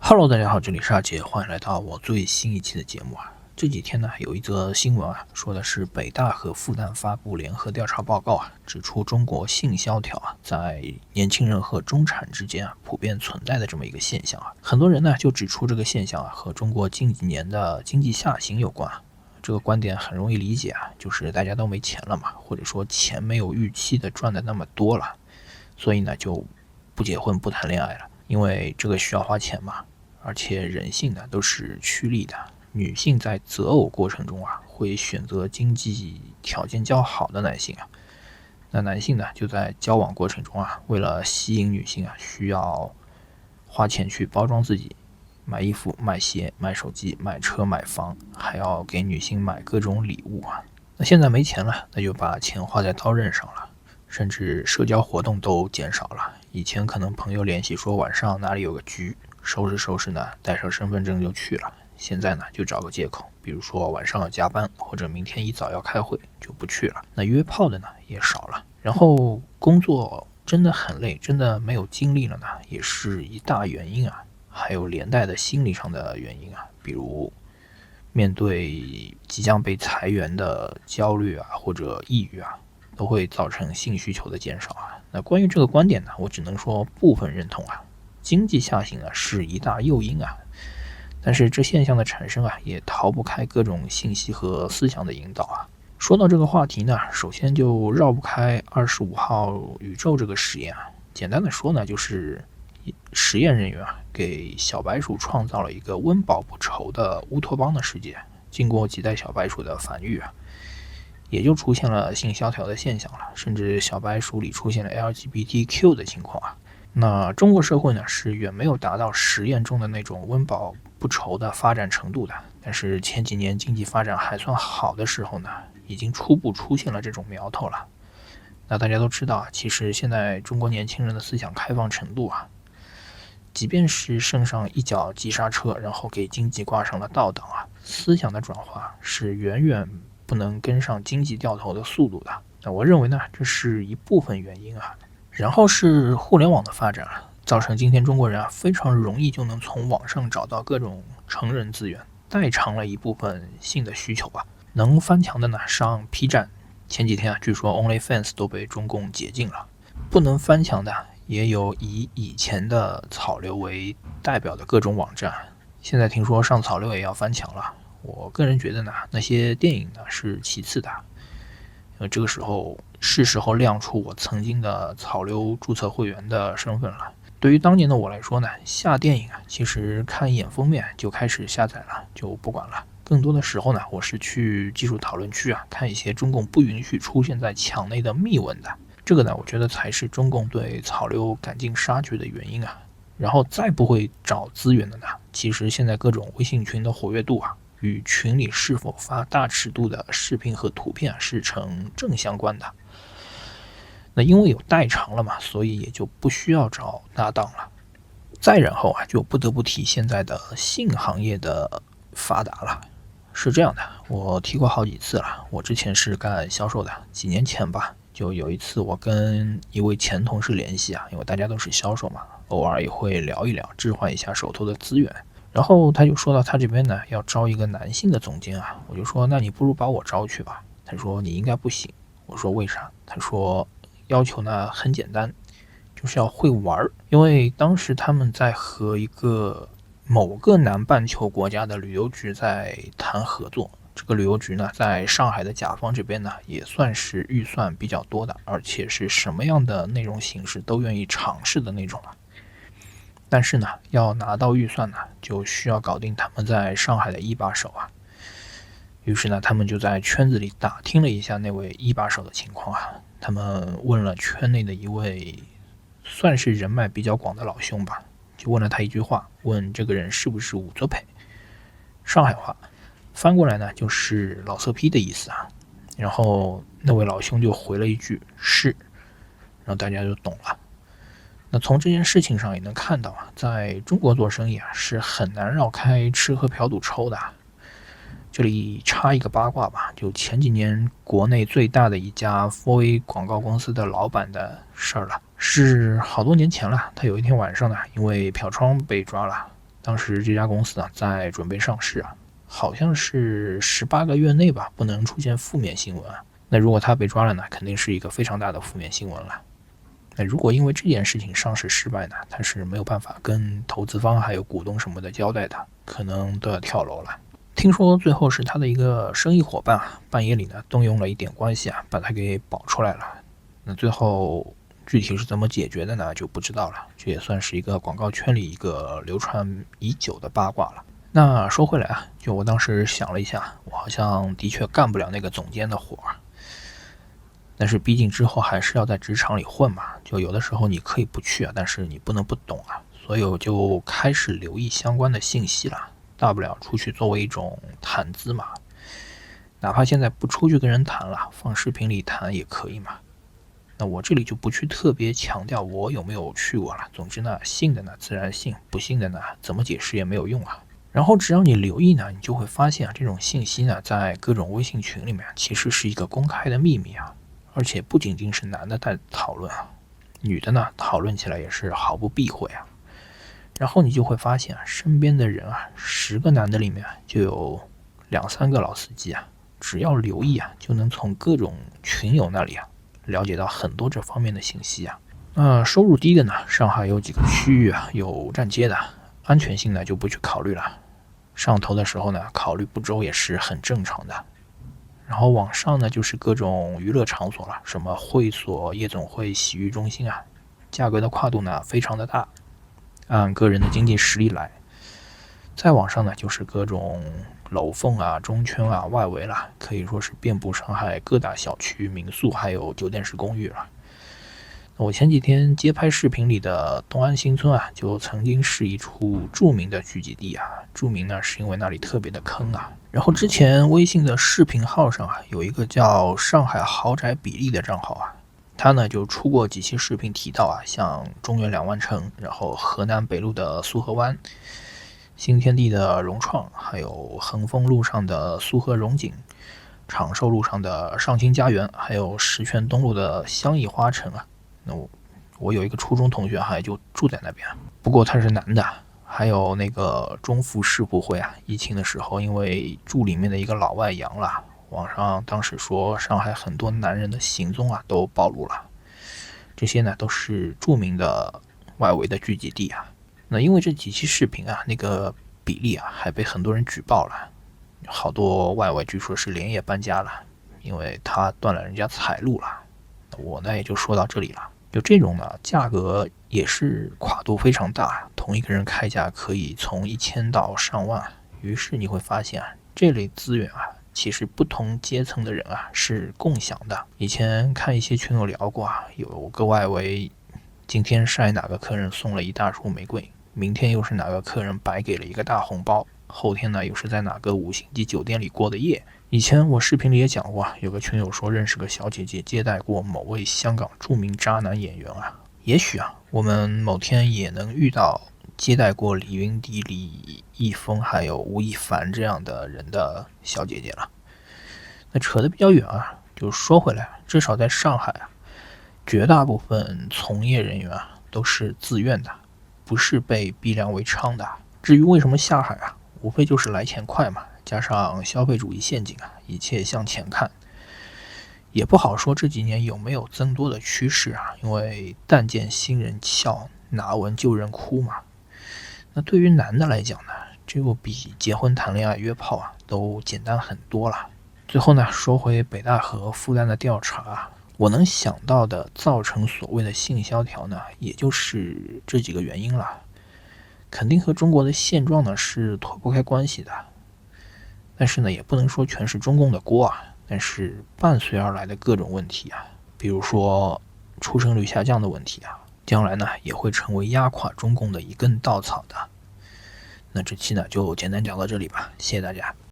Hello，大家好，这里是阿杰，欢迎来到我最新一期的节目啊。这几天呢，有一则新闻啊，说的是北大和复旦发布联合调查报告啊，指出中国性萧条啊，在年轻人和中产之间啊，普遍存在的这么一个现象啊。很多人呢就指出这个现象啊，和中国近几年的经济下行有关。这个观点很容易理解啊，就是大家都没钱了嘛，或者说钱没有预期的赚的那么多了，所以呢就不结婚不谈恋爱了，因为这个需要花钱嘛。而且人性呢都是趋利的，女性在择偶过程中啊，会选择经济条件较好的男性啊。那男性呢，就在交往过程中啊，为了吸引女性啊，需要花钱去包装自己，买衣服、买鞋、买手机、买车、买房，还要给女性买各种礼物啊。那现在没钱了，那就把钱花在刀刃上了，甚至社交活动都减少了。以前可能朋友联系说晚上哪里有个局，收拾收拾呢，带上身份证就去了。现在呢，就找个借口，比如说晚上要加班，或者明天一早要开会，就不去了。那约炮的呢也少了。然后工作真的很累，真的没有精力了呢，也是一大原因啊。还有连带的心理上的原因啊，比如面对即将被裁员的焦虑啊，或者抑郁啊，都会造成性需求的减少啊。那关于这个观点呢，我只能说部分认同啊。经济下行呢是一大诱因啊，但是这现象的产生啊，也逃不开各种信息和思想的引导啊。说到这个话题呢，首先就绕不开25号宇宙这个实验啊。简单的说呢，就是实验人员啊给小白鼠创造了一个温饱不愁的乌托邦的世界。经过几代小白鼠的繁育啊，也就出现了性萧条的现象了，甚至小白鼠里出现了 LGBTQ 的情况啊。那中国社会呢，是远没有达到实验中的那种温饱不愁的发展程度的。但是前几年经济发展还算好的时候呢，已经初步出现了这种苗头了。那大家都知道啊，其实现在中国年轻人的思想开放程度啊，即便是圣上一脚急刹车，然后给经济挂上了倒档啊，思想的转化是远远不能跟上经济掉头的速度的。那我认为呢，这是一部分原因啊。然后是互联网的发展啊，造成今天中国人啊非常容易就能从网上找到各种成人资源，代偿了一部分性的需求啊。能翻墙的呢上 P 站，前几天啊据说 OnlyFans 都被中共解禁了。不能翻墙的也有以前的草流为代表的各种网站，现在听说上草流也要翻墙了。我个人觉得呢，那些电影呢是其次的。这个时候是时候亮出我曾经的草流注册会员的身份了。对于当年的我来说呢，下电影啊，其实看一眼封面就开始下载了，就不管了。更多的时候呢，我是去技术讨论区啊，看一些中共不允许出现在墙内的密文的。这个呢，我觉得才是中共对草流赶尽杀绝的原因啊。然后再不会找资源的呢，其实现在各种微信群的活跃度啊，与群里是否发大尺度的视频和图片是成正相关的。那因为有代偿了嘛，所以也就不需要找搭档了。再然后啊，就不得不提现在的性行业的发达了。是这样的，我提过好几次了，我之前是干销售的，几年前吧，就有一次我跟一位前同事联系啊，因为大家都是销售嘛，偶尔也会聊一聊，置换一下手头的资源。然后他就说到他这边呢要招一个男性的总监啊，我就说那你不如把我招去吧。他说你应该不行。我说为啥？他说要求呢很简单，就是要会玩。因为当时他们在和某个南半球国家的旅游局在谈合作，这个旅游局呢在上海的甲方这边呢也算是预算比较多的，而且是什么样的内容形式都愿意尝试的那种了。但是呢，要拿到预算呢，就需要搞定他们在上海的一把手啊。于是呢，他们就在圈子里打听了一下那位一把手的情况啊。他们问了圈内的一位算是人脉比较广的老兄吧，就问了他一句话，问这个人是不是武则培。上海话翻过来呢，就是老色批的意思啊。然后那位老兄就回了一句是，然后大家就懂了。那从这件事情上也能看到啊，在中国做生意啊是很难绕开吃喝嫖赌抽的。这里插一个八卦吧，就前几年国内最大的一家 4A 广告公司的老板的事儿了，是好多年前了。他有一天晚上呢，因为嫖娼被抓了，当时这家公司在准备上市好像是18个月内吧，不能出现负面新闻那如果他被抓了呢，肯定是一个非常大的负面新闻了。那如果因为这件事情上市失败呢，他是没有办法跟投资方还有股东什么的交代的，可能都要跳楼了。听说最后是他的一个生意伙伴半夜里呢动用了一点关系把他给保出来了。那最后具体是怎么解决的呢，就不知道了。这也算是一个广告圈里一个流传已久的八卦了。那说回来就我当时想了一下，我好像的确干不了那个总监的活但是毕竟之后还是要在职场里混嘛，就有的时候你可以不去但是你不能不懂所以我就开始留意相关的信息了，大不了出去作为一种谈资嘛，哪怕现在不出去跟人谈了，放视频里谈也可以嘛。那我这里就不去特别强调我有没有去过了，总之呢，信的呢自然信，不信的呢怎么解释也没有用然后只要你留意呢，你就会发现这种信息呢在各种微信群里面其实是一个公开的秘密而且不仅仅是男的在讨论女的呢讨论起来也是毫不避讳然后你就会发现身边的人10个男的里面就有2、3个老司机只要留意就能从各种群友那里了解到很多这方面的信息收入低的呢，上海有几个区域有站街的，安全性呢就不去考虑了，上头的时候呢考虑不周也是很正常的。然后往上呢就是各种娱乐场所了，什么会所、夜总会、洗浴中心价格的跨度呢非常的大，按个人的经济实力来。再往上呢就是各种楼凤中圈外围了，可以说是遍布上海各大小区、民宿还有酒店式公寓了。我前几天街拍视频里的东安新村就曾经是一处著名的聚集地著名呢是因为那里特别的坑然后之前微信的视频号上有一个叫上海豪宅比例的账号他呢就出过几期视频提到像中原2万城，然后河南北路的苏河湾，新天地的融创，还有恒丰路上的苏河荣景，长寿路上的上清家园，还有石泉东路的香溢花城那我有一个初中同学就住在那边，不过他是男的。还有那个中福世博会疫情的时候因为住里面的一个老外阳了，网上当时说上海很多男人的行踪都暴露了。这些呢都是著名的外围的聚集地那因为这几期视频那个比例还被很多人举报了，好多外围据说是连夜搬家了，因为他断了人家财路了。我呢也就说到这里了。就这种呢价格也是跨度非常大，同一个人开价可以从1000到上万，于是你会发现这类资源其实不同阶层的人是共享的。以前看一些群友聊过有个外围今天晒哪个客人送了一大束玫瑰，明天又是哪个客人白给了一个大红包，后天呢又是在哪个5星级酒店里过的夜。以前我视频里也讲过有个群友说认识个小姐姐接待过某位香港著名渣男演员也许我们某天也能遇到接待过李云迪、李易峰还有吴亦凡这样的人的小姐姐了。那扯得比较远就说回来，至少在上海绝大部分从业人员都是自愿的，不是被逼良为娼的。至于为什么下海无非就是来钱快嘛，加上消费主义陷阱一切向前看。也不好说这几年有没有增多的趋势因为但见新人笑，哪闻旧人哭嘛。那对于男的来讲呢，这个比结婚谈恋爱约炮都简单很多了。最后呢，说回北大和复旦的调查我能想到的造成所谓的性萧条呢，也就是这几个原因了。肯定和中国的现状呢是脱不开关系的，但是呢也不能说全是中共的锅但是伴随而来的各种问题比如说出生率下降的问题将来呢也会成为压垮中共的一根稻草的。那这期呢就简单讲到这里吧，谢谢大家。